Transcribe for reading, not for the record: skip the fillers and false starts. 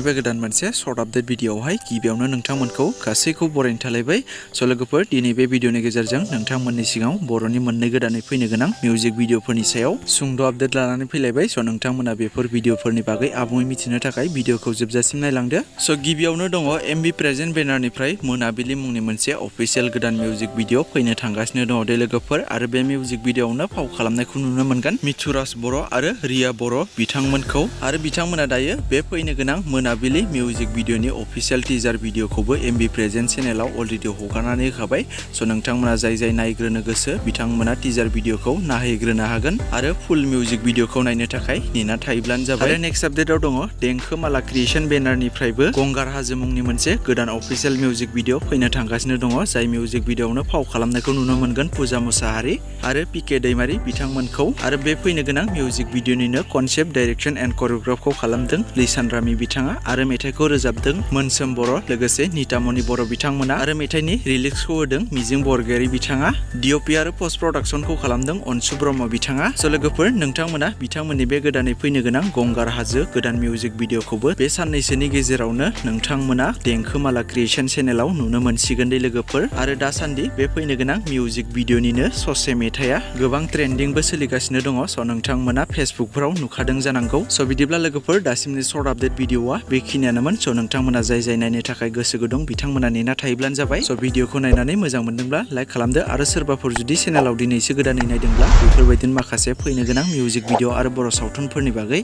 दिनैबो गोदान मोनसे सर्ट आपडेट भिडियोआवहाय गिबियावनो नोंथांमोनखौ गासैखौ बरायनो थालायबाय। स' लोगोफोर दिनै बे भिडियोनि गेजेरजों नोंथांमोननि सिगाङाव बर'नि मोननै गोदानै फैनो गोनां मिउजिक भिडियोफोरनि सायाव सुंद' आपडेट लानानै फैलायबाय। स' नोंथांमोना बेफोर भिडियोफोरनि बागै आबुङै मिथिनो थाखाय भिडियोखौ जोबजासिम नायलांदो। स' गिबियावनो दङ एमबि प्रेजेन्ट बेनारनिफ्राय मोनाबिलि मुंनि मोनसे अफिसियेल गोदान मिउजिक भिडियो फैनो थांगासिनो दङ दे लोगोफोर। आरो बे मिउजिक भिडियोआवनो फाव खालामनायखौ नुनो मोनगोन मुचाहारी बर' आरो रिया बर' बिथांमोनखौ। आरो बिथांमोना दायो बे फैनो गोनां मोनाबिलि मिउजिक भिडियोनि अफिसियेल टिजार भिडियोखौबो एमबि प्रेजेन्ट चेनेलाव अलरेडि हगारनानै होखाबाय। स' नोंथांमोना जाय नायग्रोनो गोसो बिथांमोना टिजार भिडियोखौ नायहैग्रोनो हागोन आरो फुल मिउजिक भिडियोखौ नायनो थाखाय नेना थायोब्लानो जाबाय। आरो नेक्स्ट आपडेटआव दङ देंखो माला क्रिएशन बेनारनिफ्रायबो गंगार हाजो मुंनि मोनसे गोदान अफिसियेल मिउजिक भिडियो फैनो थांगासिनो दङ। जाय मिउजिक भिडियोआवनो फाव खालामनायखौ नुनो मोनगोन पुजा मुसाहारि आरो पिके दैमारी बिथांमोनखौ। आरो बे फैनो गोनां मिउजिक भिडियोनिनो कनसेप्ट डाइरेक्शन एन्ड करिय'ग्राफखौ खालामदों लिसान रामी बिथाङा आरो मेथाइखौ रोजाबदों मोनसोम बर' लोगोसे नितामनि बर' बिथांमोना। आरो मेथाइनि रिलिक्सखौ होदों मिजिं बरगयारी बिथाङा। डिअपि आरो पस्ट प्रडाक्शनखौ खालामदों अनसु ब्रह्म बिथाङा। स' लोगोफोर नोंथांमोना बिथांमोननि बे गोदानै फैनो गोनां गंगार हाजो गोदान मिउजिक भिडियोखौबो बे साननैसोनि गेजेरावनो नोंथांमोना देंखो माला क्रिएशन चेनेलाव नुनो मोनसिगोन दे लोगोफोर। आरो दासान्दि बे फैनो गोनां मिउजिक भिडियोनिनो ससे मेथाइया गोबां ट्रेन्डिंबो सोलिगासिनो दङ। स' नोंथांमोना फेसबुकफोराव नुखादों जानांगौ। स' बिदिब्ला लोगोफोर दासिमनि सर्ट आपडेट भिडियोआ बेखिनियानोमोन। स' नोंथांमोना जाय नायनो थाखाय गोसो गुदुं बिथांमोना नेना थायोब्लानो जाबाय। स' भिडियोखौ नायनानै मोजां मोनदोंब्ला लाइक खालामदो आरो सोरबाफोर जुदि चेनेलाव दिनैसो गोदानै नायदोंब्ला बेफोरबायदिनो माखासे फैनो गोनां मिउजिक भिडियो आरो बर' सावथुनफोरनि बागै